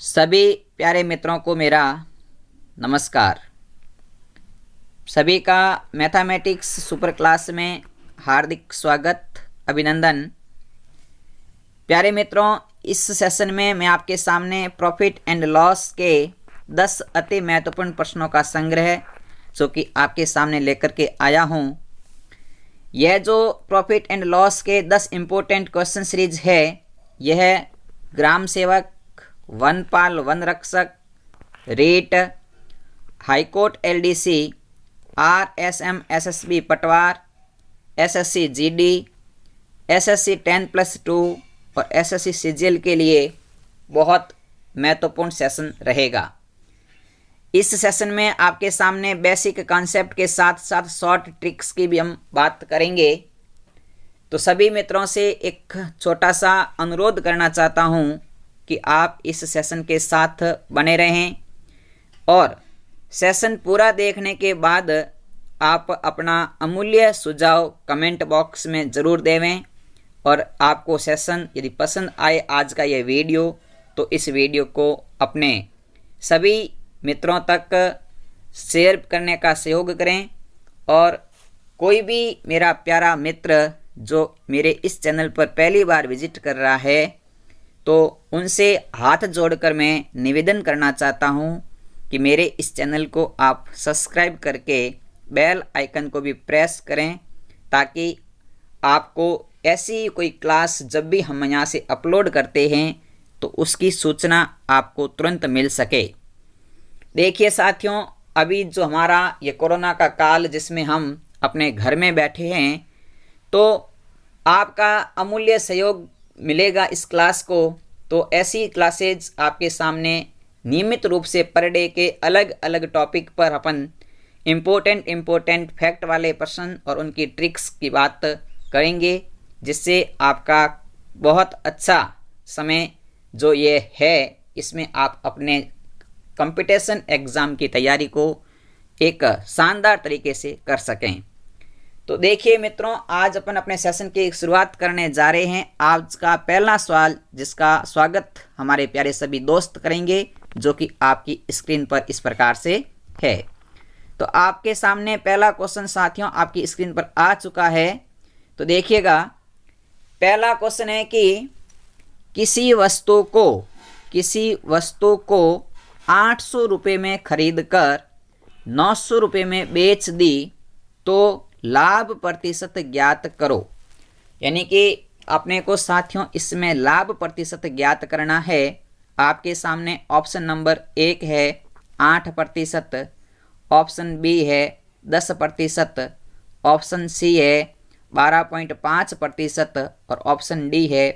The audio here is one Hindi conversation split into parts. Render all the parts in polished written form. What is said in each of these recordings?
सभी प्यारे मित्रों को मेरा नमस्कार। सभी का मैथमेटिक्स सुपर क्लास में हार्दिक स्वागत, अभिनंदन। प्यारे मित्रों, इस सेशन में मैं आपके सामने प्रॉफिट एंड लॉस के 10 अति महत्वपूर्ण प्रश्नों का संग्रह जो कि आपके सामने लेकर के आया हूँ। यह जो प्रॉफिट एंड लॉस के 10 इम्पोर्टेंट क्वेश्चन सीरीज है, यह ग्राम सेवक, वनपाल वन रक्षक, rate, high court LDC, RSM SSB पटवार, एसएससी जीडी, एसएससी 10+2 और एसएससी सीजीएल के लिए बहुत महत्वपूर्ण सेशन रहेगा। इस सेशन में आपके सामने बेसिक कॉन्सेप्ट के साथ साथ शॉर्ट ट्रिक्स की भी हम बात करेंगे। तो सभी मित्रों से एक छोटा सा अनुरोध करना चाहता हूँ कि आप इस सेशन के साथ बने रहें और सेशन पूरा देखने के बाद आप अपना अमूल्य सुझाव कमेंट बॉक्स में ज़रूर देवें। और आपको सेशन यदि पसंद आए आज का यह वीडियो, तो इस वीडियो को अपने सभी मित्रों तक शेयर करने का सहयोग करें। और कोई भी मेरा प्यारा मित्र जो मेरे इस चैनल पर पहली बार विजिट कर रहा है, तो उनसे हाथ जोड़कर मैं निवेदन करना चाहता हूं कि मेरे इस चैनल को आप सब्सक्राइब करके बेल आइकन को भी प्रेस करें, ताकि आपको ऐसी कोई क्लास जब भी हम यहाँ से अपलोड करते हैं तो उसकी सूचना आपको तुरंत मिल सके। देखिए साथियों, अभी जो हमारा ये कोरोना का काल जिसमें हम अपने घर में बैठे हैं, तो आपका अमूल्य सहयोग मिलेगा इस क्लास को। तो ऐसी क्लासेज आपके सामने नियमित रूप से पर डे के अलग अलग टॉपिक पर अपन इम्पोर्टेंट फैक्ट वाले प्रश्न और उनकी ट्रिक्स की बात करेंगे, जिससे आपका बहुत अच्छा समय जो ये है, इसमें आप अपने कंपटीशन एग्ज़ाम की तैयारी को एक शानदार तरीके से कर सकें। तो देखिए मित्रों, आज अपन अपने सेशन की शुरुआत करने जा रहे हैं। आज का पहला सवाल जिसका स्वागत हमारे प्यारे सभी दोस्त करेंगे, जो कि आपकी स्क्रीन पर इस प्रकार से है। तो आपके सामने पहला क्वेश्चन साथियों आपकी स्क्रीन पर आ चुका है। तो देखिएगा, पहला क्वेश्चन है कि किसी वस्तु को 800 रुपये में खरीद कर 900 रुपये में बेच दी तो लाभ प्रतिशत ज्ञात करो। यानी कि अपने को साथियों इसमें लाभ प्रतिशत ज्ञात करना है। आपके सामने ऑप्शन नंबर 1 है 8%, ऑप्शन बी है 10%, ऑप्शन सी है 12.5% और ऑप्शन डी है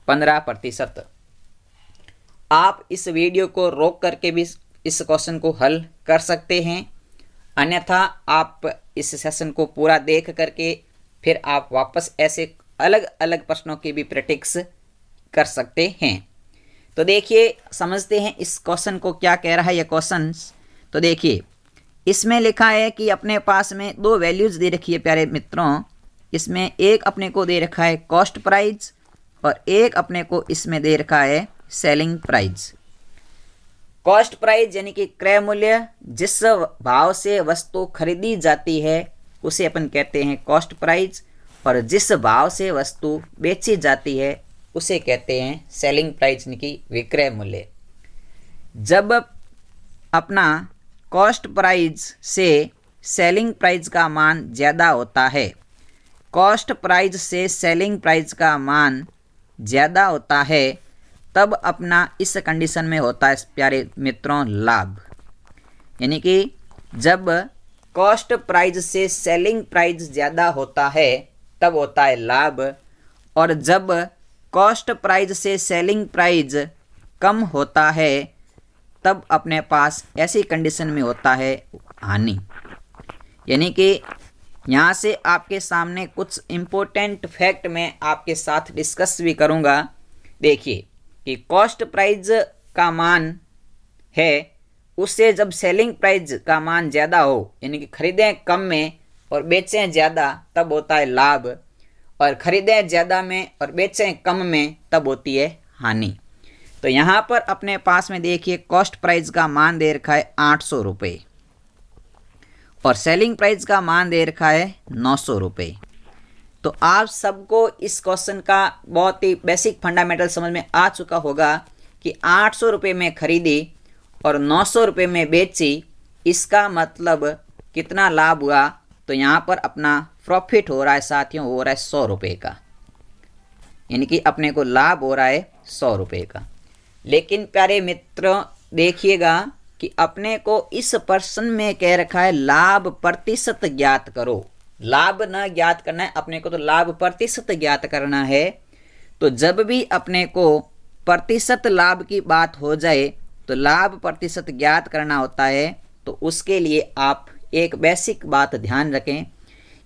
15%। आप इस वीडियो को रोक करके भी इस क्वेश्चन को हल कर सकते हैं, अन्यथा आप इस सेशन को पूरा देख करके फिर आप वापस ऐसे अलग अलग प्रश्नों की भी प्रैक्टिस कर सकते हैं। तो देखिए, समझते हैं इस क्वेश्चन को क्या कह रहा है ये क्वेश्चन। तो देखिए, इसमें लिखा है कि अपने पास में 2 वैल्यूज़ दे रखी है प्यारे मित्रों। इसमें एक अपने को दे रखा है कॉस्ट प्राइस और एक अपने को इसमें दे रखा है सेलिंग प्राइस। कॉस्ट प्राइस यानी कि क्रय मूल्य, जिस भाव से वस्तु खरीदी जाती है उसे अपन कहते हैं कॉस्ट प्राइस, और जिस भाव से वस्तु बेची जाती है उसे कहते हैं सेलिंग प्राइस यानी कि विक्रय मूल्य। जब अपना कॉस्ट प्राइस से सेलिंग प्राइस का मान ज़्यादा होता है, कॉस्ट प्राइस से सेलिंग प्राइस का मान ज़्यादा होता है, तब अपना इस कंडीशन में होता है प्यारे मित्रों लाभ। यानी कि जब कॉस्ट प्राइस से सेलिंग प्राइस ज़्यादा होता है तब होता है लाभ, और जब कॉस्ट प्राइस से सेलिंग प्राइस कम होता है तब अपने पास ऐसी कंडीशन में होता है हानि। यानी कि यहाँ से आपके सामने कुछ इम्पोर्टेंट फैक्ट मैं आपके साथ डिस्कस भी करूँगा। देखिए कि कॉस्ट प्राइस का मान है, उससे जब सेलिंग प्राइस का मान ज़्यादा हो, यानी कि खरीदें कम में और बेचें ज़्यादा, तब होता है लाभ, और खरीदें ज़्यादा में और बेचें कम में तब होती है हानि। तो यहाँ पर अपने पास में देखिए कॉस्ट प्राइस का मान दे रखा है 800 रुपये और सेलिंग प्राइस का मान दे रखा है 900 रुपये। तो आप सबको इस क्वेश्चन का बहुत ही बेसिक फंडामेंटल समझ में आ चुका होगा कि 800 रुपये में खरीदी और 900 रुपये में बेची, इसका मतलब कितना लाभ हुआ। तो यहाँ पर अपना प्रॉफिट हो रहा है साथियों, हो रहा है 100 रुपये का, यानी कि अपने को लाभ हो रहा है 100 रुपये का। लेकिन प्यारे मित्रों देखिएगा कि अपने को इस प्रश्न में कह रखा है लाभ प्रतिशत ज्ञात करो। लाभ न ज्ञात करना है अपने को, तो लाभ प्रतिशत ज्ञात करना है। तो जब भी अपने को प्रतिशत लाभ की बात हो जाए तो लाभ प्रतिशत ज्ञात करना होता है। तो उसके लिए आप एक बेसिक बात ध्यान रखें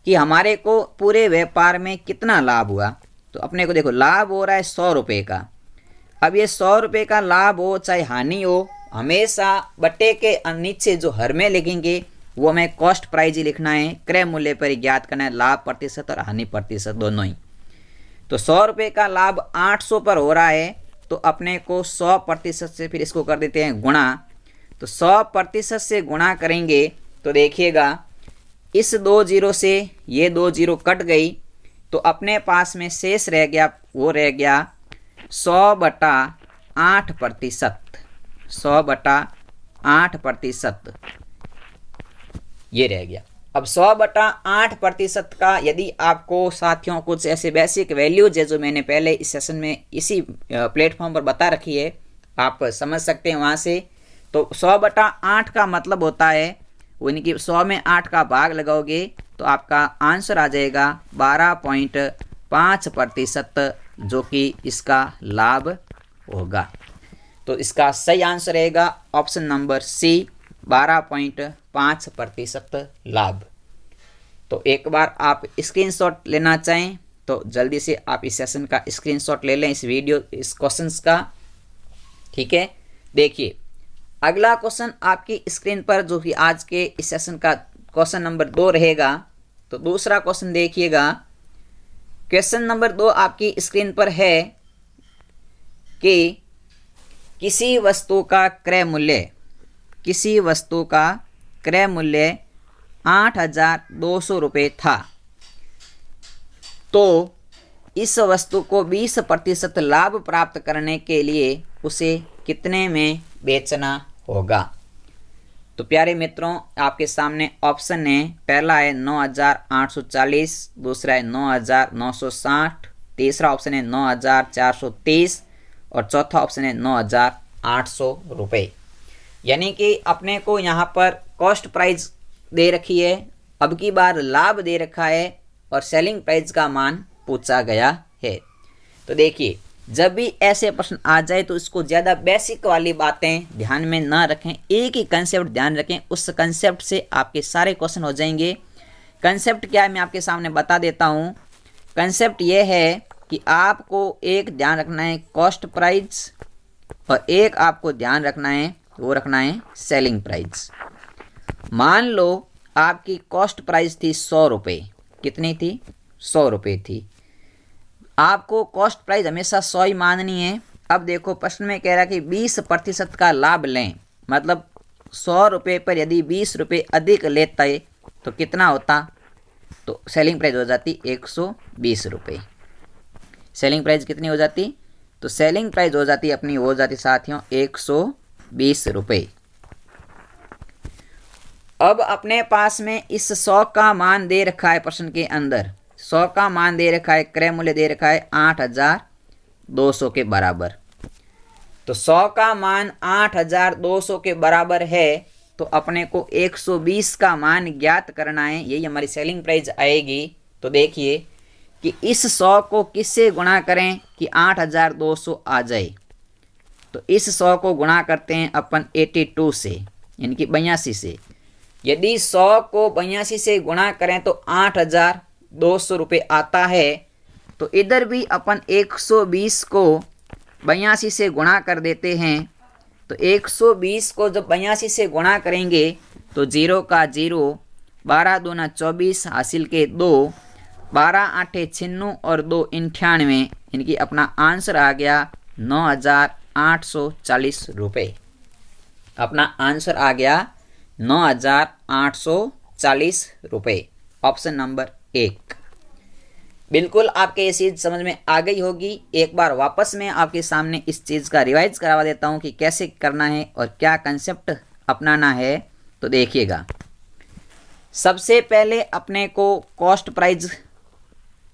कि हमारे को पूरे व्यापार में कितना लाभ हुआ। तो अपने को देखो लाभ हो रहा है 100 रुपये का। अब ये 100 रुपये का लाभ हो चाहे हानि हो, हमेशा बट्टे के नीचे जो हर में लिखेंगे वो हमें कॉस्ट प्राइस ही लिखना है, क्रय मूल्य पर ही ज्ञात करना है, लाभ प्रतिशत और हानि प्रतिशत दोनों ही। तो 100 रुपये का लाभ 800 पर हो रहा है, तो अपने को 100% से फिर इसको कर देते हैं गुणा। तो 100% से गुणा करेंगे तो देखिएगा इस 2 जीरो से ये 2 जीरो कट गई, तो अपने पास में शेष रह गया, वो रह गया 100/8%। 100/8% ये रह गया। अब 100/8% का यदि आपको साथियों कुछ ऐसे बेसिक वैल्यूज है जो मैंने पहले इस सेशन में इसी प्लेटफॉर्म पर बता रखी है, आप समझ सकते हैं वहाँ से। तो 100/8 का मतलब होता है यानी कि 100 में 8 का भाग लगाओगे तो आपका आंसर आ जाएगा 12.5%, जो कि इसका लाभ होगा। तो इसका सही आंसर रहेगा ऑप्शन नंबर सी, 12.5% लाभ। तो एक बार आप स्क्रीनशॉट लेना चाहें तो जल्दी से आप इस सेशन का स्क्रीनशॉट ले लें, इस वीडियो इस क्वेश्चंस का। ठीक है, देखिए अगला क्वेश्चन आपकी स्क्रीन पर जो कि आज के इस सेशन का क्वेश्चन नंबर 2 रहेगा। तो दूसरा क्वेश्चन देखिएगा। क्वेश्चन नंबर 2 आपकी स्क्रीन पर है कि किसी वस्तु का क्रय मूल्य 8,200 रुपये था, तो इस वस्तु को 20% लाभ प्राप्त करने के लिए उसे कितने में बेचना होगा। तो प्यारे मित्रों आपके सामने ऑप्शन है, पहला है 9,840, दूसरा है 9,960, तीसरा ऑप्शन है 9,430 और चौथा ऑप्शन है 9,800 रुपये। यानी कि अपने को यहाँ पर कॉस्ट प्राइस दे रखी है, अब की बार लाभ दे रखा है और सेलिंग प्राइस का मान पूछा गया है। तो देखिए जब भी ऐसे प्रश्न आ जाए तो इसको ज़्यादा बेसिक वाली बातें ध्यान में ना रखें, एक ही कंसेप्ट ध्यान रखें, उस कंसेप्ट से आपके सारे क्वेश्चन हो जाएंगे। कंसेप्ट क्या है मैं आपके सामने बता देता हूँ। कंसेप्ट ये है कि आपको एक ध्यान रखना है कॉस्ट प्राइस और एक आपको ध्यान रखना है वो रखना है सेलिंग प्राइस। मान लो आपकी कॉस्ट प्राइस थी 100 रुपये, कितनी थी 100 रुपये थी, आपको कॉस्ट प्राइस हमेशा 100 ही माननी है। अब देखो प्रश्न में कह रहा है कि 20% का लाभ लें, मतलब 100 रुपये पर यदि 20 रुपये अधिक लेता है तो कितना होता, तो सेलिंग प्राइस हो जाती 120 रुपये। सेलिंग प्राइस कितनी हो जाती, तो सेलिंग प्राइस हो जाती अपनी हो जाती साथियों 120 रुपये। अब अपने पास में इस 100 का मान दे रखा है प्रश्न के अंदर, 100 का मान दे रखा है, क्रय मूल्य दे रखा है 8,200 के बराबर। तो 100 का मान 8,200 के बराबर है, तो अपने को 120 का मान ज्ञात करना है, यही हमारी सेलिंग प्राइस आएगी। तो देखिए कि इस 100 को किससे गुणा करें कि 8,200 आ जाए। तो इस 100 को गुणा करते हैं अपन 82 से, यानी कि 82 से। यदि 100 को 82 से गुणा करें तो 8,200 रुपये आता है। तो इधर भी अपन 120 को 82 से गुणा कर देते हैं। तो 120 को जब 82 से गुणा करेंगे तो 0 का 0, 12 दूना 24 हासिल के 2, 12 आठे 96 और 2 98, यानी कि अपना आंसर आ गया 9,840 रुपये। अपना आंसर आ गया 9,840 रुपये, ऑप्शन नंबर 1। बिल्कुल आपके ये चीज़ समझ में आ गई होगी। एक बार वापस मैं आपके सामने इस चीज़ का रिवाइज करवा देता हूँ कि कैसे करना है और क्या कंसेप्ट अपनाना है। तो देखिएगा, सबसे पहले अपने को कॉस्ट प्राइस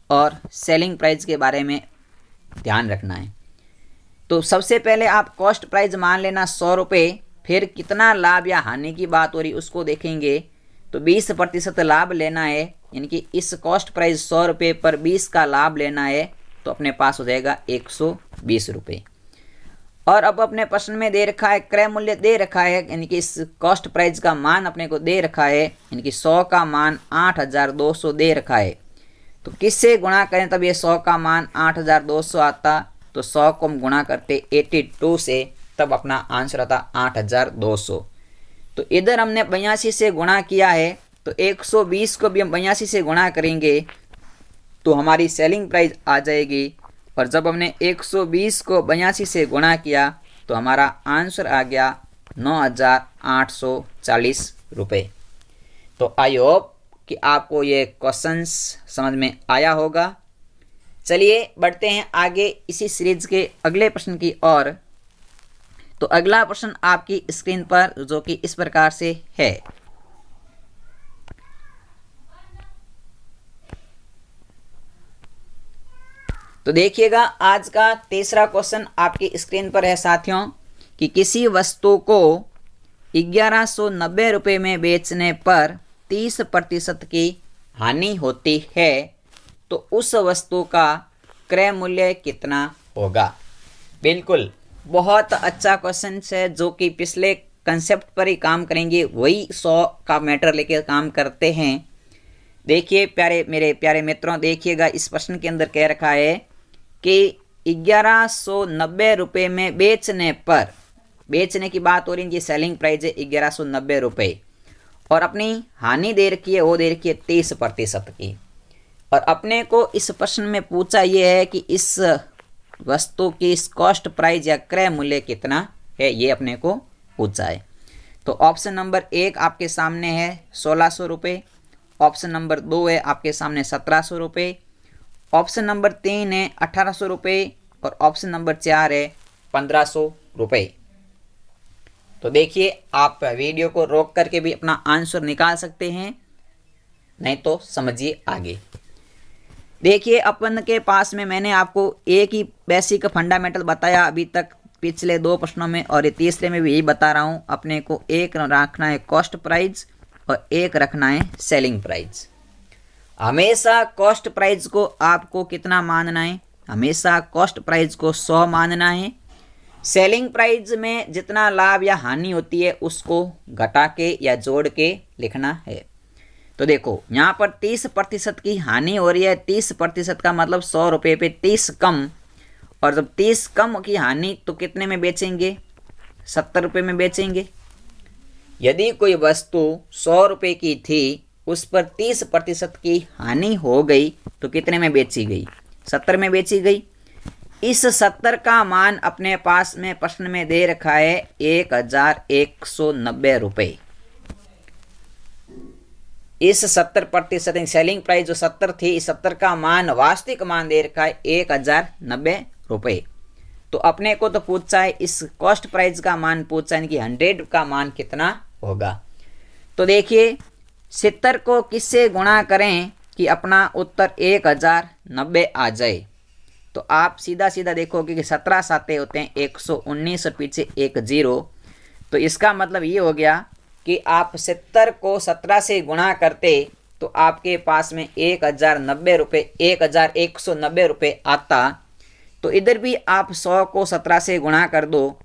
और सेलिंग प्राइस के बारे में ध्यान रखना है। तो सबसे पहले आप कॉस्ट प्राइस मान लेना 100 रुपये, फिर कितना लाभ या हानि की बात हो रही उसको देखेंगे। तो 20% लाभ लेना है, यानी कि इस कॉस्ट प्राइस 100 रुपये पर 20 का लाभ लेना है, तो अपने पास हो जाएगा 120 रुपये। और अब अपने प्रश्न में दे रखा है क्रय मूल्य दे रखा है, यानी कि इस कॉस्ट प्राइस का मान अपने को दे रखा है, यानी कि 100 का मान 8,200 दे रखा है। तो किससे गुणा करें तब ये 100 का मान 8,200 आता। तो 100 को हम गुणा करते 82 से, तब अपना आंसर आता 8,200। तो इधर हमने 82 से गुणा किया है, तो 120 को भी हम 82 से गुणा करेंगे तो हमारी सेलिंग प्राइस आ जाएगी। और जब हमने 120 को 82 से गुणा किया तो हमारा आंसर आ गया 9,840 रुपये। तो आई होप कि आपको ये क्वेश्चंस समझ में आया होगा। चलिए बढ़ते हैं आगे इसी सीरीज के अगले प्रश्न की ओर। तो अगला प्रश्न आपकी स्क्रीन पर जो कि इस प्रकार से है। तो देखिएगा, आज का तीसरा क्वेश्चन आपकी स्क्रीन पर है साथियों, कि किसी वस्तु को 1190 रुपये में बेचने पर 30% की हानि होती है, तो उस वस्तु का क्रय मूल्य कितना होगा। बिल्कुल बहुत अच्छा क्वेश्चन है, जो कि पिछले कंसेप्ट पर ही काम करेंगे, वही 100 का मैटर लेके काम करते हैं। देखिए मेरे प्यारे मित्रों, देखिएगा इस प्रश्न के अंदर कह रखा है कि 1190 रुपये में बेचने पर, बेचने की बात हो रही है, सेलिंग प्राइस है 1190 रुपये, और अपनी हानि दे रखी है, वो दे रखी है 30% की। और अपने को इस प्रश्न में पूछा ये है कि इस वस्तु की कॉस्ट प्राइस या क्रय मूल्य कितना है, ये अपने को पूछा है। तो ऑप्शन नंबर 1 आपके सामने है 1600 रुपये, ऑप्शन नंबर 2 है आपके सामने 1700 रुपये, ऑप्शन नंबर 3 है 1800 रुपये, और ऑप्शन नंबर 4 है 1500 रुपये। तो देखिए, आप वीडियो को रोक करके भी अपना आंसर निकाल सकते हैं, नहीं तो समझिए आगे। देखिए, अपन के पास में मैंने आपको एक ही बेसिक फंडामेंटल बताया अभी तक पिछले 2 प्रश्नों में, और ये तीसरे में भी यही बता रहा हूँ। अपने को एक रखना है कॉस्ट प्राइस और एक रखना है सेलिंग प्राइस। हमेशा कॉस्ट प्राइस को आपको कितना मानना है, हमेशा कॉस्ट प्राइस को 100 मानना है। सेलिंग प्राइस में जितना लाभ या हानि होती है उसको घटा के या जोड़ के लिखना है। तो देखो, यहाँ पर 30% की हानि हो रही है। 30% का मतलब 100 रुपये पे 30 कम, और जब 30 कम की हानि तो कितने में बेचेंगे, 70 रुपये में बेचेंगे। यदि कोई वस्तु 100 रुपये की थी, उस पर 30% की हानि हो गई, तो कितने में बेची गई, 70 में बेची गई। इस 70 का मान अपने पास में प्रश्न में दे रखा है 1190 रुपये। इस 70% सेलिंग प्राइस जो 70 थी, इस 70 का मान वास्तविक मान दे रखा है 1090 रुपये। तो अपने को तो पूछा है इस कॉस्ट प्राइस का मान पूछा है कि 100 का मान कितना होगा। तो देखिए, 70 को किससे गुणा करें कि अपना उत्तर 1090 आ जाए। तो आप सीधा सीधा देखोगे कि 17 साते होते हैं 119 और पीछे एक 0। तो इसका मतलब ये हो गया कि आप 70 को 17 से गुणा करते तो आपके पास में 1090 रुपये, 1190 रुपये आता। तो इधर भी आप 100 को 17 से गुणा कर दो,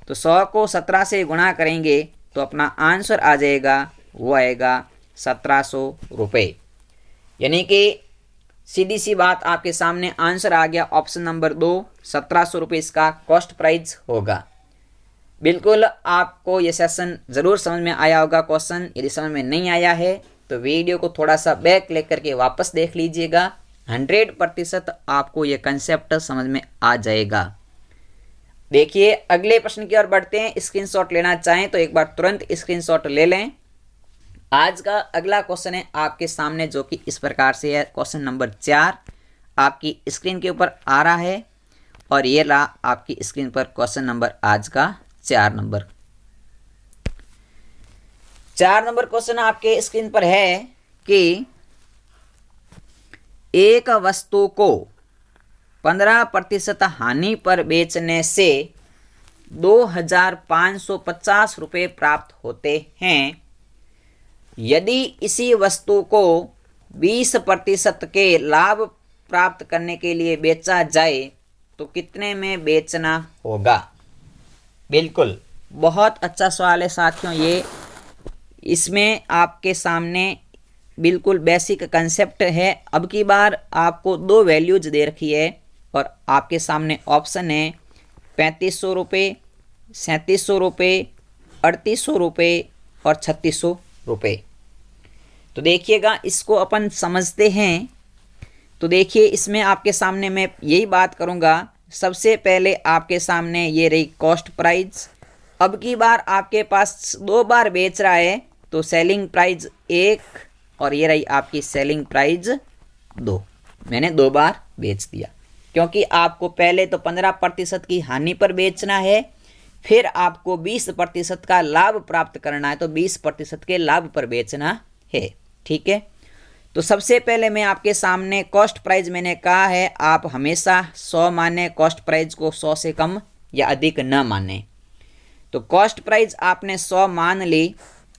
तो 100 को 17 से गुणा करेंगे तो अपना आंसर आ जाएगा, वो आएगा 1700 रुपये। यानी कि सीधी सी बात आपके सामने आंसर आ गया, ऑप्शन नंबर 2 1700 रुपये इसका कॉस्ट प्राइस होगा। बिल्कुल आपको ये सेशन ज़रूर समझ में आया होगा। क्वेश्चन यदि समझ में नहीं आया है तो वीडियो को थोड़ा सा बैक लेकर के वापस देख लीजिएगा। 100% आपको ये कंसेप्ट समझ में आ जाएगा। देखिए अगले प्रश्न की ओर बढ़ते हैं। स्क्रीनशॉट लेना चाहें तो एक बार तुरंत स्क्रीनशॉट ले लें। आज का अगला क्वेश्चन है आपके सामने, जो कि इस प्रकार से है। क्वेश्चन नंबर 4 आपकी स्क्रीन के ऊपर आ रहा है और ये रहा आपकी स्क्रीन पर क्वेश्चन नंबर आज का 4 नंबर। 4 नंबर क्वेश्चन आपके स्क्रीन पर है कि एक वस्तु को 15% हानि पर बेचने से 2550 रुपये प्राप्त होते हैं। यदि इसी वस्तु को 20% के लाभ प्राप्त करने के लिए बेचा जाए तो कितने में बेचना होगा? बिल्कुल बहुत अच्छा सवाल है साथियों ये। इसमें आपके सामने बिल्कुल बेसिक कंसेप्ट है। अब की बार आपको 2 वैल्यूज दे रखी है और आपके सामने ऑप्शन है 3500 रुपये, 3700 रुपये, 3800 रुपये और 3600 रुपये। तो देखिएगा इसको अपन समझते हैं। तो देखिए इसमें आपके सामने मैं यही बात करूँगा। सबसे पहले आपके सामने ये रही कॉस्ट प्राइस। अब की बार आपके पास 2 बार बेच रहा है तो सेलिंग प्राइस 1 और ये रही आपकी सेलिंग प्राइस 2। मैंने 2 बार बेच दिया क्योंकि आपको पहले तो 15% की हानि पर बेचना है, फिर आपको 20% का लाभ प्राप्त करना है, तो 20% के लाभ पर बेचना है। ठीक है, तो सबसे पहले मैं आपके सामने कॉस्ट प्राइस मैंने कहा है आप हमेशा 100 माने, कॉस्ट प्राइस को 100 से कम या अधिक न माने। तो कॉस्ट प्राइस आपने 100 मान ली।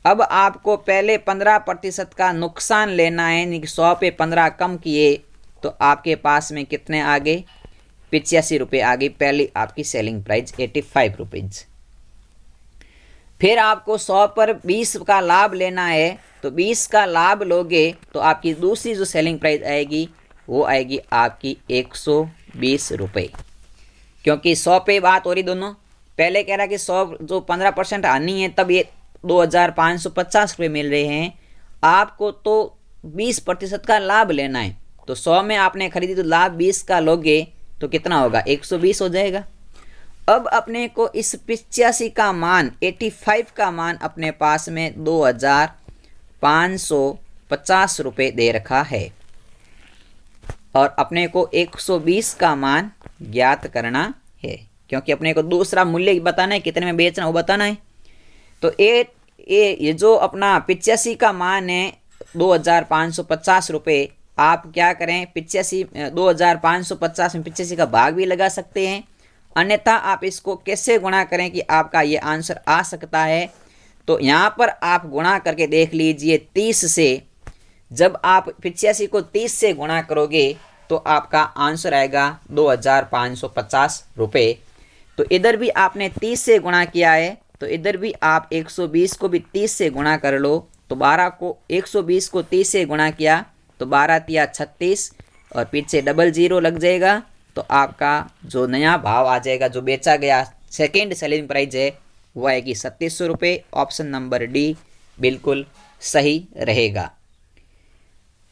अब आपको पहले 15% का नुकसान लेना है, यानी कि 100 पे 15 कम किए तो आपके पास में कितने आ गए? 85 रुपये आ गई पहली आपकी सेलिंग प्राइस 85 रुपीज़। फिर आपको 100 पर 20 का लाभ लेना है, तो 20 का लाभ लोगे तो आपकी दूसरी जो सेलिंग प्राइस आएगी वो आएगी आपकी 120 रुपये। क्योंकि 100 पे बात हो रही दोनों। पहले कह रहा कि 100 जो 15% हानि है तब ये 2550 रुपये मिल रहे हैं, आपको तो 20% का लाभ लेना है। तो 100 में आपने खरीदी तो लाभ 20 का लोगे तो कितना होगा? 120 हो जाएगा। अब अपने को इस 85 का मान 85 का मान अपने पास में 2550 रुपये दे रखा है और अपने को 120 का मान ज्ञात करना है क्योंकि अपने को दूसरा मूल्य बताना है, कितने में बेचना वो बताना है। तो ये जो अपना 85 का मान है 2550 रुपये, आप क्या करें 2550 में 85 का भाग भी लगा सकते हैं, अन्यथा आप इसको कैसे गुणा करें कि आपका ये आंसर आ सकता है। तो यहाँ पर आप गुणा करके देख लीजिए 30 से। जब आप 85 को 30 से गुणा करोगे तो आपका आंसर आएगा 2550 रुपये। तो इधर भी आपने 30 से गुणा किया है तो इधर भी आप 120 को भी 30 से गुणा कर लो। तो 120 को 30 से गुणा किया तो 12 तिया 36 और पीछे डबल जीरो लग जाएगा। तो आपका जो नया भाव आ जाएगा, जो बेचा गया सेकेंड सेलिंग प्राइस है वो आएगी 3700 रुपये। ऑप्शन नंबर डी बिल्कुल सही रहेगा।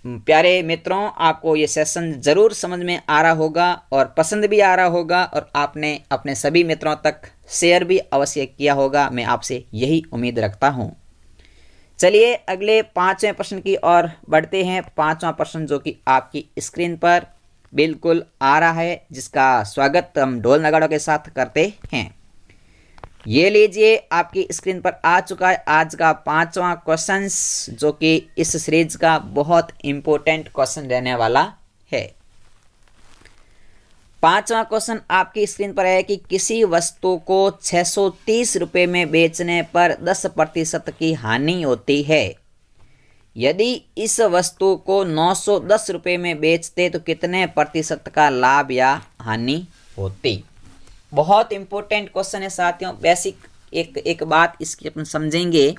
प्यारे मित्रों, आपको ये सेशन ज़रूर समझ में आ रहा होगा और पसंद भी आ रहा होगा और आपने अपने सभी मित्रों तक शेयर भी अवश्य किया होगा। मैं आपसे यही उम्मीद रखता हूँ। चलिए अगले 5वें प्रश्न की ओर बढ़ते हैं। 5वां प्रश्न जो कि आपकी स्क्रीन पर बिल्कुल आ रहा है, जिसका स्वागत हम ढोल नगाड़ों के साथ करते हैं। ये लीजिए आपकी स्क्रीन पर आ चुका है आज का 5वां क्वेश्चन, जो कि इस सीरीज का बहुत इंपॉर्टेंट क्वेश्चन रहने वाला है। 5वां क्वेश्चन आपकी स्क्रीन पर है कि किसी वस्तु को 630 रुपये में बेचने पर 10% की हानि होती है। यदि इस वस्तु को 910 रुपये में बेचते तो कितने प्रतिशत का लाभ या हानि होती? बहुत इंपॉर्टेंट क्वेश्चन है साथियों। बेसिक एक बात इसकी अपन समझेंगे।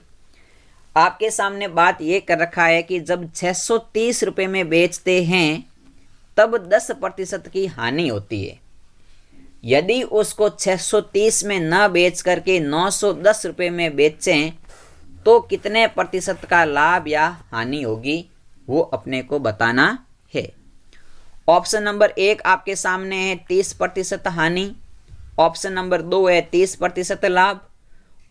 आपके सामने बात ये कर रखा है कि जब 630 रुपये में बेचते हैं तब 10% की हानि होती है। यदि उसको 630 में न बेच करके 910 रुपये में बेचें तो कितने प्रतिशत का लाभ या हानि होगी, वो अपने को बताना है। ऑप्शन नंबर 1 आपके सामने है 30% हानि। ऑप्शन नंबर 2 है 30% लाभ,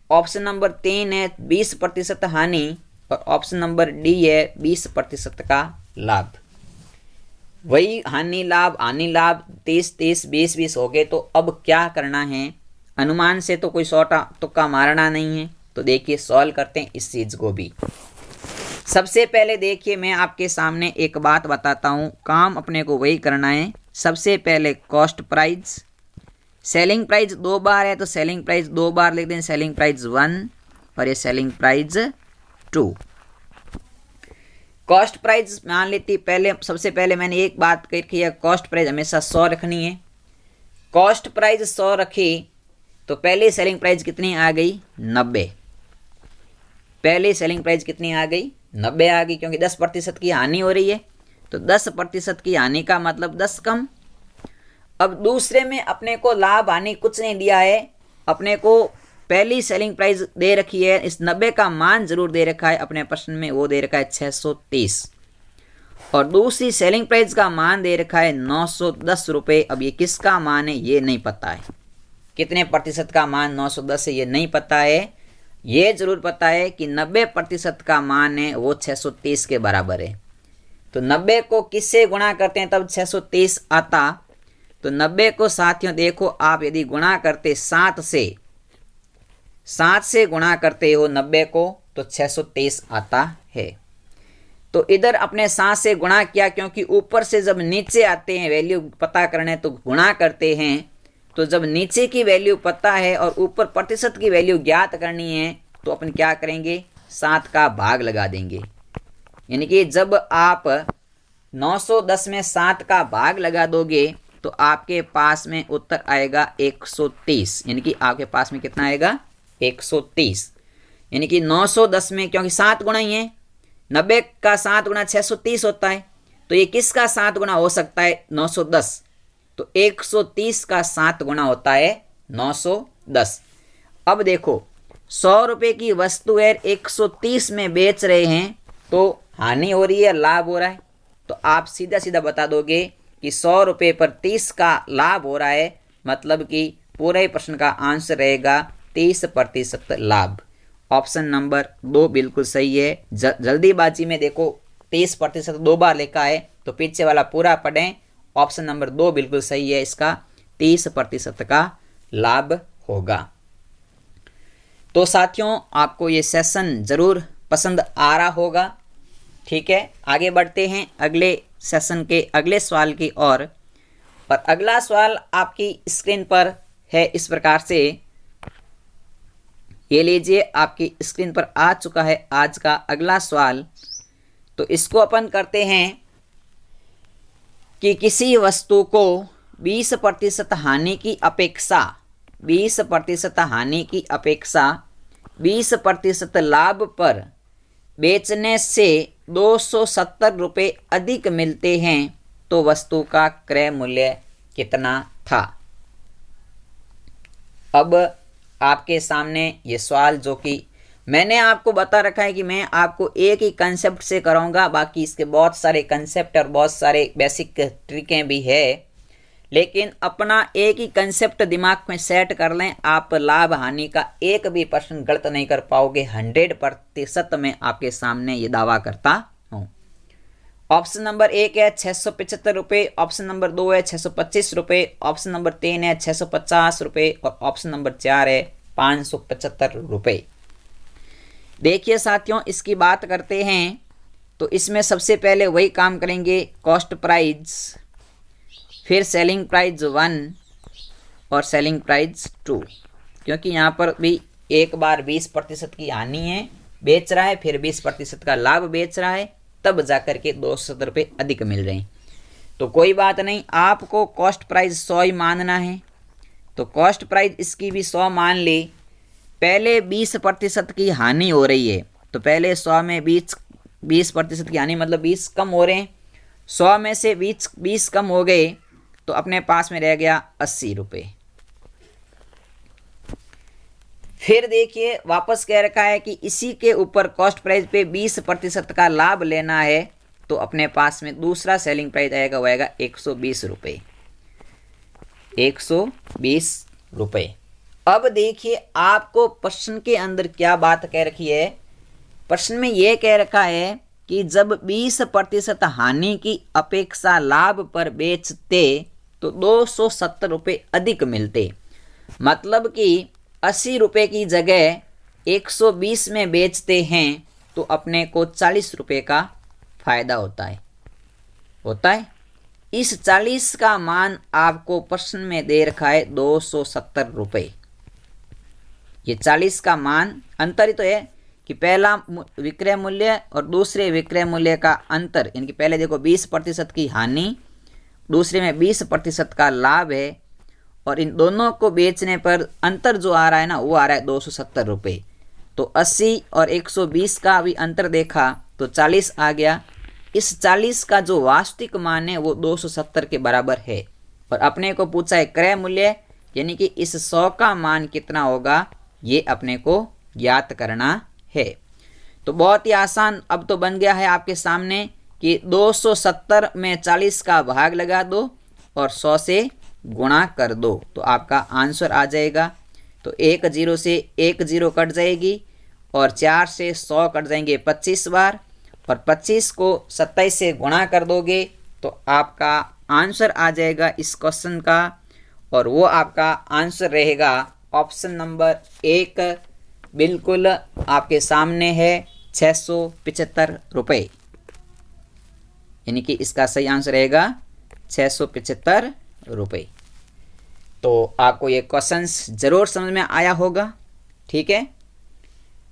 ऑप्शन नंबर 3 है 20% हानि और ऑप्शन नंबर डी है 20% का लाभ। वही हानि लाभ 30 30 20 20 हो गए। तो अब क्या करना है, अनुमान से तो कोई सौटा तुक्का मारना नहीं है। तो देखिए सॉल्व करते हैं इस चीज को भी। सबसे पहले देखिए मैं आपके सामने एक बात बताता हूं, काम अपने को वही करना है। सबसे पहले कॉस्ट प्राइस, सेलिंग प्राइस 2 बार है तो सेलिंग प्राइस 2 बार लिख दें, सेलिंग प्राइस 1 और ये सेलिंग प्राइस 2। कॉस्ट प्राइस मान लेती पहले, सबसे पहले मैंने एक बात कही है, कॉस्ट प्राइस हमेशा 100 रखनी है। कॉस्ट प्राइस 100 रखी तो पहले सेलिंग प्राइस कितनी आ गई 90। पहले सेलिंग प्राइस कितनी आ गई 90 आ गई, क्योंकि 10% की हानि हो रही है। तो 10% की हानि का मतलब 10 कम। अब दूसरे में अपने को लाभ हानि कुछ नहीं दिया है, अपने को पहली सेलिंग प्राइस दे रखी है, इस 90 का मान जरूर दे रखा है अपने प्रश्न में, वो दे रखा है 630 और दूसरी सेलिंग प्राइस का मान दे रखा है 910 रुपये। अब ये किसका मान है ये नहीं पता है, कितने प्रतिशत का मान 910 है ये नहीं पता है। ये जरूर पता है कि 90% का मान है वो 630 के बराबर है। तो 90 को किससे गुणा करते हैं तब 630 आता। तो 90 को साथियों देखो आप यदि गुणा करते 7 से गुणा करते हो 90 को तो 630 आता है। तो इधर अपने 7 से गुणा किया, क्योंकि ऊपर से जब नीचे आते हैं वैल्यू पता करने तो गुणा करते हैं। तो जब नीचे की वैल्यू पता है और ऊपर प्रतिशत की वैल्यू ज्ञात करनी है तो अपन क्या करेंगे 7 का भाग लगा देंगे। यानी कि जब आप 910 में 7 का भाग लगा दोगे तो आपके पास में उत्तर आएगा 130। यानी कि आपके पास में कितना आएगा 130। यानी कि 910 में, क्योंकि 7 गुना ही है, 90 का 7 गुना 630 होता है। तो ये किसका 7 गुना हो सकता है 910। तो 130 का 7 गुना होता है 910। अब देखो 100 रुपए की वस्तु है 130 में बेच रहे हैं तो हानि हो रही है लाभ हो रहा है। तो आप सीधा सीधा बता दोगे कि 100 रुपये पर 30 का लाभ हो रहा है, मतलब कि पूरे प्रश्न का आंसर रहेगा 30% लाभ। ऑप्शन नंबर 2 बिल्कुल सही है। जल्दीबाजी में देखो 30% 2 बार लिखा है तो पीछे वाला पूरा पढ़ें। ऑप्शन नंबर 2 बिल्कुल सही है, इसका 30% का लाभ होगा। तो साथियों आपको ये सेशन जरूर पसंद आ रहा होगा। ठीक है, आगे बढ़ते हैं अगले सेशन के अगले सवाल की ओर। और अगला सवाल आपकी स्क्रीन पर है इस प्रकार से, ये लीजिए आपकी स्क्रीन पर आ चुका है आज का अगला सवाल। तो इसको अपन करते हैं कि किसी वस्तु को 20% हानि की अपेक्षा 20% लाभ पर बेचने से 270 रुपये अधिक मिलते हैं तो वस्तु का क्रय मूल्य कितना था। अब आपके सामने ये सवाल, जो कि मैंने आपको बता रखा है कि मैं आपको एक ही कंसेप्ट से कराऊंगा, बाकी इसके बहुत सारे कंसेप्ट और बहुत सारे बेसिक ट्रिकें भी है, लेकिन अपना एक ही कंसेप्ट दिमाग में सेट कर लें। आप लाभ हानि का एक भी प्रश्न गलत नहीं कर पाओगे, 100% में आपके सामने ये दावा करता हूं। ऑप्शन नंबर 1 है 675 रुपये, ऑप्शन नंबर 2 है 625 रुपये, ऑप्शन नंबर 3 है 650 रुपये और ऑप्शन नंबर 4 है 575 रुपये। देखिए साथियों इसकी बात करते हैं तो इसमें सबसे पहले वही काम करेंगे, कॉस्ट प्राइस, फिर सेलिंग प्राइस 1 और सेलिंग प्राइस 2, क्योंकि यहाँ पर भी एक बार 20% की हानि है बेच रहा है, फिर 20% का लाभ बेच रहा है, तब जाकर के 270 रुपये अधिक मिल रहे हैं। तो कोई बात नहीं, आपको कॉस्ट प्राइस 100 ही मानना है। तो कॉस्ट प्राइस इसकी भी 100 मान ली। पहले 20% की हानि हो रही है तो पहले 100 में 20% की हानि मतलब 20 कम हो रहे हैं। 100 में से 20 कम हो गए तो अपने पास में रह गया 80 रुपये। फिर देखिए वापस कह रखा है कि इसी के ऊपर कॉस्ट प्राइस पे 20% का लाभ लेना है तो अपने पास में दूसरा सेलिंग प्राइस आएगा, वो आएगा 120 रुपये। 120 रुपए। अब देखिए आपको प्रश्न के अंदर क्या बात कह रखी है। प्रश्न में यह कह रखा है कि जब 20% हानि की अपेक्षा लाभ पर बेचते तो 270 रुपये अधिक मिलते। मतलब कि 80 रुपये की जगह 120 में बेचते हैं तो अपने को 40 रुपये का फायदा होता है। इस 40 का मान आपको प्रश्न में दे रखा है 270 रुपये। ये 40 का मान अंतर ही तो है कि पहला विक्रय मूल्य और दूसरे विक्रय मूल्य का अंतर, इनकी पहले देखो 20% की हानि, दूसरे में 20% का लाभ है, और इन दोनों को बेचने पर अंतर जो आ रहा है ना वो आ रहा है 270 रुपये। तो 80 और 120 का भी अंतर देखा तो 40 आ गया। इस 40 का जो वास्तविक मान है वो 270 के बराबर है। और अपने को पूछा है क्रय मूल्य, यानी कि इस 100 का मान कितना होगा ये अपने को ज्ञात करना है। तो बहुत ही आसान अब तो बन गया है आपके सामने कि 270 में 40 का भाग लगा दो और 100 से गुणा कर दो तो आपका आंसर आ जाएगा। तो 1 0 से 1 0 कट जाएगी और 4 से 100 कट जाएंगे 25 बार, और 25 को 27 से गुणा कर दोगे तो आपका आंसर आ जाएगा इस क्वेश्चन का, और वो आपका आंसर रहेगा ऑप्शन नंबर 1। बिल्कुल आपके सामने है 675 रुपये, यानी कि इसका सही आंसर रहेगा 675 रुपये। तो आपको ये क्वेश्चंस जरूर समझ में आया होगा, ठीक है।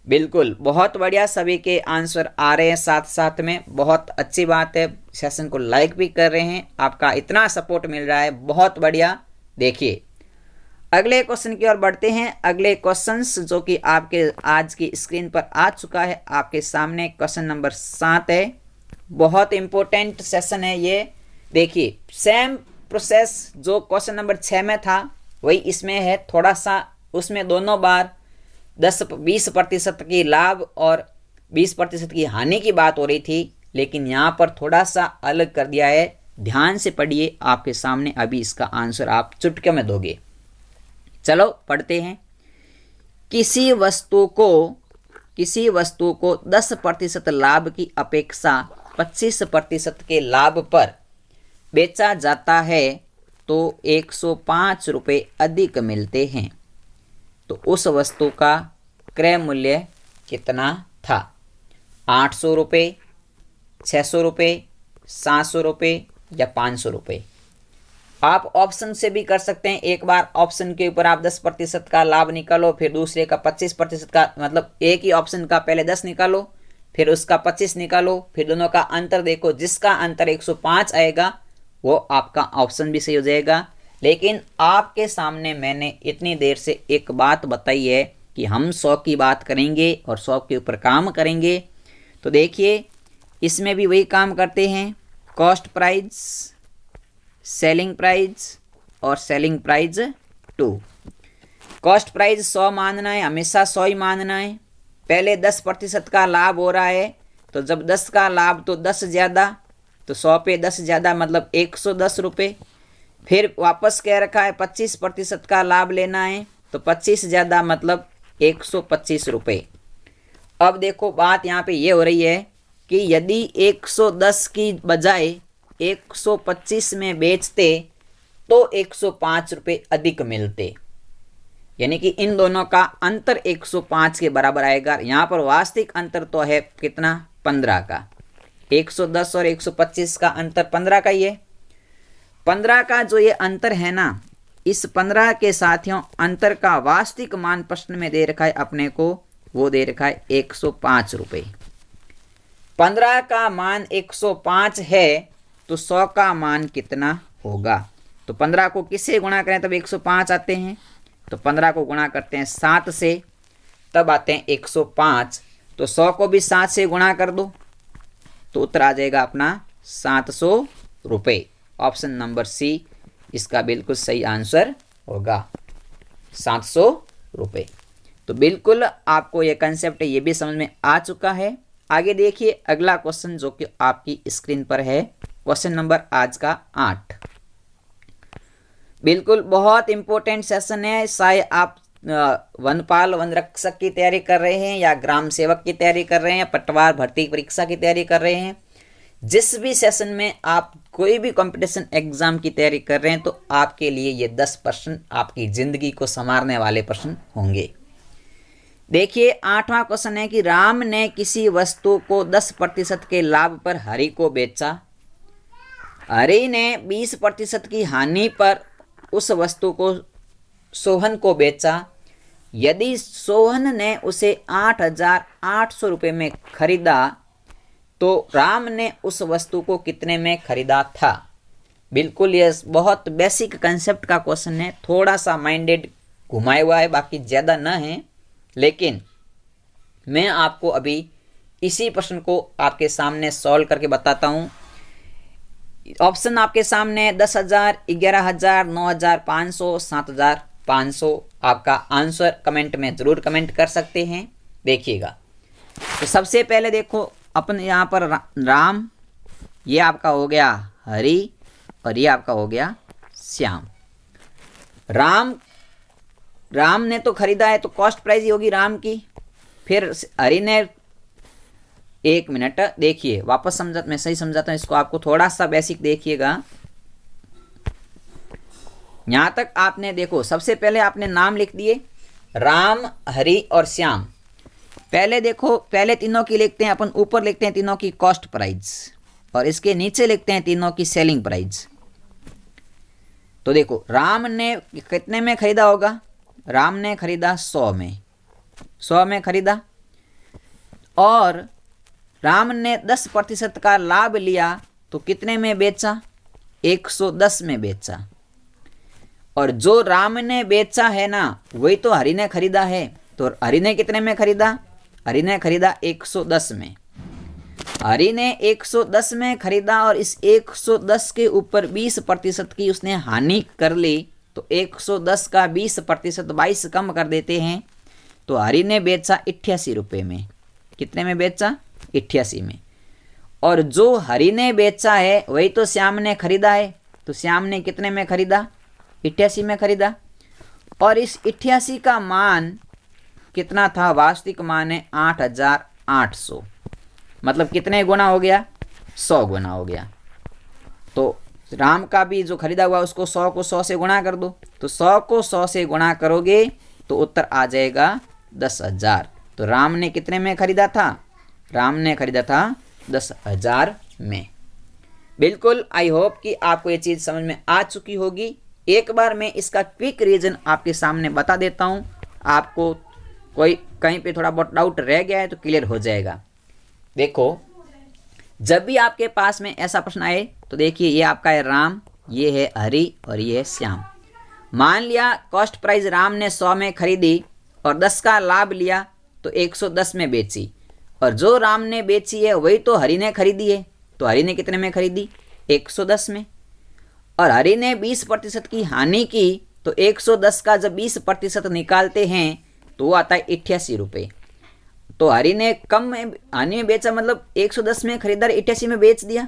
बिल्कुल बहुत बढ़िया, सभी के आंसर आ रहे हैं साथ साथ में, बहुत अच्छी बात है। सेशन को लाइक भी कर रहे हैं, आपका इतना सपोर्ट मिल रहा है, बहुत बढ़िया। देखिए अगले क्वेश्चन की ओर बढ़ते हैं। अगले क्वेश्चंस जो कि आपके आज की स्क्रीन पर आ चुका है आपके सामने, क्वेश्चन नंबर 7 है। बहुत इंपॉर्टेंट सेशन है ये। देखिए सेम प्रोसेस जो क्वेश्चन नंबर 6 में था वही इसमें है, थोड़ा सा उसमें दोनों बार 20% की लाभ और 20% की हानि की बात हो रही थी, लेकिन यहाँ पर थोड़ा सा अलग कर दिया है। ध्यान से पढ़िए, आपके सामने अभी इसका आंसर आप चुटकी में दोगे। चलो पढ़ते हैं। किसी वस्तु को 10% लाभ की अपेक्षा 25% के लाभ पर बेचा जाता है तो 105 रुपये अधिक मिलते हैं। तो उस वस्तु का क्रय मूल्य कितना था? 800 रुपये, 600 रुपये, 700 रुपये या 500 रुपये? आप ऑप्शन से भी कर सकते हैं। एक बार ऑप्शन के ऊपर आप 10% का लाभ निकालो, फिर दूसरे का 25% का, मतलब एक ही ऑप्शन का पहले 10 निकालो, फिर उसका 25 निकालो, फिर दोनों का अंतर देखो, जिसका अंतर 105 आएगा वो आपका ऑप्शन भी सही हो जाएगा। लेकिन आपके सामने मैंने इतनी देर से एक बात बताई है कि हम 100 की बात करेंगे और 100 के ऊपर काम करेंगे। तो देखिए इसमें भी वही काम करते हैं, कॉस्ट प्राइस, सेलिंग प्राइस और सेलिंग प्राइस 2। कॉस्ट प्राइस 100 मानना है, हमेशा 100 ही मानना है। पहले 10% का लाभ हो रहा है तो जब 10 का लाभ तो 10 ज़्यादा, तो 100 पे 10 ज़्यादा मतलब 110 रुपये। फिर वापस कह रखा है 25% का लाभ लेना है तो 25 ज़्यादा मतलब 125 रुपये। अब देखो बात यहाँ पे ये हो रही है कि यदि 110 की बजाय 125 में बेचते तो 105 रुपये अधिक मिलते, यानी कि इन दोनों का अंतर 105 के बराबर आएगा। यहाँ पर वास्तविक अंतर तो है कितना? 15 का। 110 और 125 का अंतर 15 का ही है। 15 का जो ये अंतर है ना, इस 15 के साथियों अंतर का वास्तविक मान प्रश्न में दे रखा है अपने को, वो दे रखा है 105 रुपये। 15 का मान 105 है तो 100 का मान कितना होगा? तो 15 को किससे गुणा करें तब 105 आते हैं? तो 15 को गुणा करते हैं 7 से तब आते हैं 105। तो 100 को भी 7 से गुणा कर दो तो उत्तर आ जाएगा अपना 700 रुपये। ऑप्शन नंबर सी इसका बिल्कुल सही आंसर होगा, 700 रुपये। तो बिल्कुल आपको ये कंसेप्ट ये भी समझ में आ चुका है। आगे देखिए अगला क्वेश्चन जो कि आपकी स्क्रीन पर है, क्वेश्चन नंबर आज का 8। बिल्कुल बहुत इम्पोर्टेंट सेशन है। चाहे आप वनपाल वन रक्षक की तैयारी कर रहे हैं या ग्राम सेवक की तैयारी कर रहे हैं या पटवार भर्ती परीक्षा की तैयारी कर रहे हैं, जिस भी सेशन में आप कोई भी कंपटीशन एग्जाम की तैयारी कर रहे हैं तो आपके लिए ये 10 प्रश्न आपकी जिंदगी को संवारने वाले प्रश्न होंगे। देखिए 8वां क्वेश्चन है कि राम ने किसी वस्तु को 10% के लाभ पर हरि को बेचा। हरि ने 20% की हानि पर उस वस्तु को सोहन को बेचा। यदि सोहन ने उसे 8,800 रुपये में खरीदा तो राम ने उस वस्तु को कितने में खरीदा था। बिल्कुल ये बहुत बेसिक कंसेप्ट का क्वेश्चन है, थोड़ा सा माइंडेड घुमाया हुआ है, बाकी ज़्यादा न है। लेकिन मैं आपको अभी इसी प्रश्न को आपके सामने सॉल्व करके बताता हूँ। ऑप्शन आपके सामने 10,000, 11,000, 9,500, 7,500। आपका आंसर कमेंट में ज़रूर कमेंट कर सकते हैं। देखिएगा तो सबसे पहले देखो अपन यहाँ पर राम, ये आपका हो गया हरि और ये आपका हो गया श्याम। राम ने तो खरीदा है तो कॉस्ट प्राइस ही होगी राम की। फिर हरि ने, एक मिनट देखिए वापस मैं सही समझाता हूं इसको, आपको थोड़ा सा बेसिक देखिएगा। यहां तक आपने देखो, सबसे पहले आपने नाम लिख दिए राम, हरि और श्याम। पहले देखो, पहले तीनों की लिखते हैं अपन, ऊपर लिखते हैं तीनों की कॉस्ट प्राइस और इसके नीचे लिखते हैं तीनों की सेलिंग प्राइस। तो देखो राम ने कितने में खरीदा होगा, राम ने खरीदा 100 में खरीदा, और राम ने 10% का लाभ लिया तो कितने में बेचा, 110 में बेचा। और जो राम ने बेचा है ना वही तो हरि ने खरीदा है, तो हरि ने कितने में खरीदा, हरि ने खरीदा 110 में। हरि ने 110 में खरीदा और इस 110 के ऊपर 20% की उसने हानि कर ली, तो 110 का 20% 22 कम कर देते हैं, तो हरि ने बेचा 88 रुपये में। कितने में बेचा, 88 में। और जो हरि ने बेचा है वही तो श्याम ने खरीदा है, तो श्याम ने कितने में खरीदा, 88 में खरीदा। और इस 88 का मान कितना था, वास्तविक मान है 8,800, मतलब कितने गुना हो गया, 100 गुना हो गया। तो राम का भी जो खरीदा हुआ उसको 100 को 100 से गुणा कर दो, तो 100 को 100 से गुणा करोगे तो उत्तर आ जाएगा 10,000। तो राम ने कितने में खरीदा था, राम ने खरीदा था 10,000 में। बिल्कुल, आई होप कि आपको ये चीज़ समझ में आ चुकी होगी। एक बार मैं इसका क्विक रीजन आपके सामने बता देता हूँ, आपको कोई कहीं पे थोड़ा बहुत डाउट रह गया है तो क्लियर हो जाएगा। देखो जब भी आपके पास में ऐसा प्रश्न आए तो देखिए ये आपका है राम, ये है हरि और ये है श्याम। मान लिया कॉस्ट प्राइस राम ने 100 में खरीदी और 10 का लाभ लिया तो 110 में बेची, और जो राम ने बेची है वही तो हरि ने खरीदी है, तो हरि ने कितने में खरीदी, 110 में। और हरि ने 20% की हानि की, तो 110 का जब 20% निकालते हैं तो वो आता है 88 रुपये। तो हरि ने कम में हानि में बेचा, मतलब 110 में खरीदा, 88 में बेच दिया।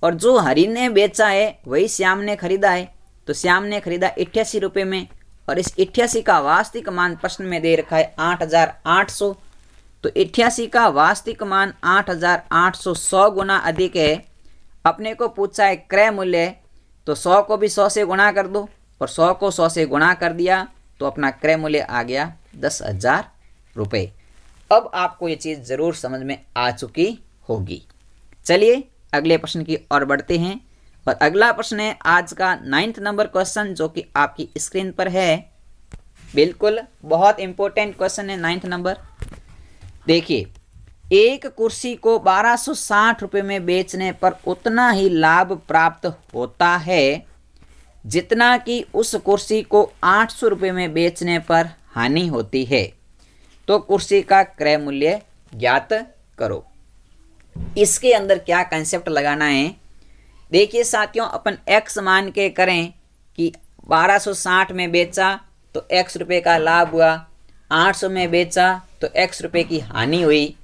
और जो हरि ने बेचा है वही श्याम ने खरीदा है, तो श्याम ने खरीदा 88 रुपये में। और इस 88 का वास्तविक मान प्रश्न में दे रखा है 8,800, तो 88 का वास्तविक मान 8,800 100 गुना अधिक है। अपने को पूछा है क्रय मूल्य, तो 100 को भी 100 से गुणा कर दो, और 100 को 100 से गुणा कर दिया तो अपना क्रय मूल्य आ गया 10,000 रुपये। अब आपको ये चीज़ ज़रूर समझ में आ चुकी होगी। चलिए अगले प्रश्न की ओर बढ़ते हैं, और अगला प्रश्न है आज का 9th नंबर क्वेश्चन, जो कि आपकी स्क्रीन पर है। बिल्कुल बहुत इंपॉर्टेंट क्वेश्चन है 9th नंबर। देखिए, एक कुर्सी को 1260 रुपये में बेचने पर उतना ही लाभ प्राप्त होता है जितना कि उस कुर्सी को 800 रुपये में बेचने पर हानि होती है। तो कुर्सी का क्रय मूल्य ज्ञात करो। इसके अंदर क्या कंसेप्ट लगाना है, देखिए साथियों, अपन x मान के करें कि 1260 में बेचा तो x रुपये का लाभ हुआ, 800 में बेचा तो x रुपये की हानि हुई।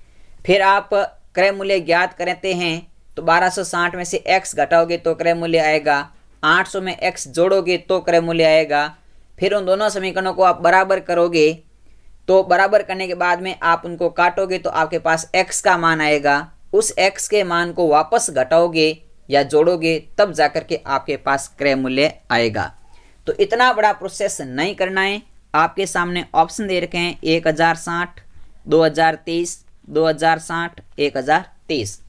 फिर आप क्रय मूल्य ज्ञात करते हैं तो 1260 में से x घटाओगे तो क्रय मूल्य आएगा 800 में x जोड़ोगे तो क्रय मूल्य आएगा। फिर उन दोनों समीकरणों को आप बराबर करोगे, तो बराबर करने के बाद में आप उनको काटोगे तो आपके पास x का मान आएगा। उस x के मान को वापस घटाओगे या जोड़ोगे तब जाकर के आपके पास क्रय मूल्य आएगा। तो इतना बड़ा प्रोसेस नहीं करना है। आपके सामने ऑप्शन दे रखे हैं 1060, 2030, 2060, 1030।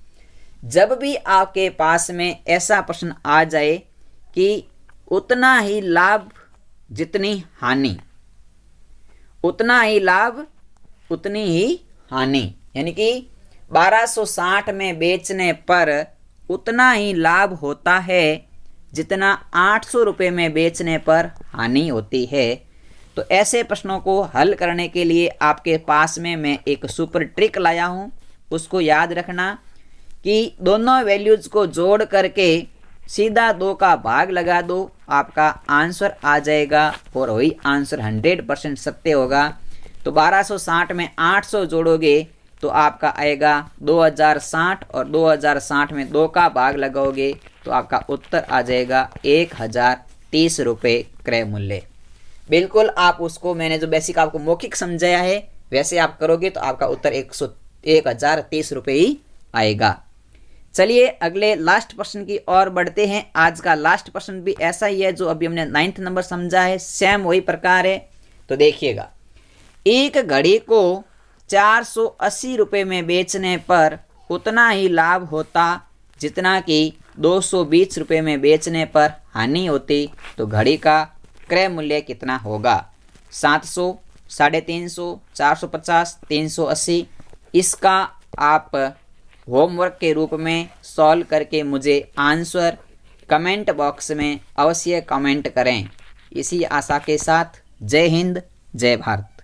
जब भी आपके पास में ऐसा प्रश्न आ जाए कि उतना ही लाभ जितनी हानि, उतना ही लाभ उतनी ही हानि, यानी कि 1260 में बेचने पर उतना ही लाभ होता है जितना 800 रुपये में बेचने पर हानि होती है। तो ऐसे प्रश्नों को हल करने के लिए आपके पास में मैं एक सुपर ट्रिक लाया हूँ। उसको याद रखना कि दोनों वैल्यूज को जोड़ करके सीधा 2 का भाग लगा दो, आपका आंसर आ जाएगा और वही आंसर 100% सत्य होगा। तो 1260 में 800 जोड़ोगे तो आपका आएगा 2060 और 2060 में 2 का भाग लगाओगे तो आपका उत्तर आ जाएगा 1030 रुपये क्रय मूल्य। बिल्कुल आप उसको, मैंने जो बेसिक आपको मौखिक समझाया है वैसे आप करोगे तो आपका उत्तर 1030 रुपये ही आएगा। चलिए अगले लास्ट प्रश्न की ओर बढ़ते हैं। आज का लास्ट प्रश्न भी ऐसा ही है जो अभी हमने 9th नंबर समझा है, सेम वही प्रकार है। तो देखिएगा, एक घड़ी को 480 रुपये में बेचने पर उतना ही लाभ होता जितना कि 220 रुपये में बेचने पर हानि होती, तो घड़ी का क्रय मूल्य कितना होगा? 700, 350, 450, 380। इसका आप होमवर्क के रूप में सॉल्व करके मुझे आंसर कमेंट बॉक्स में अवश्य कमेंट करें। इसी आशा के साथ जय हिंद, जय भारत।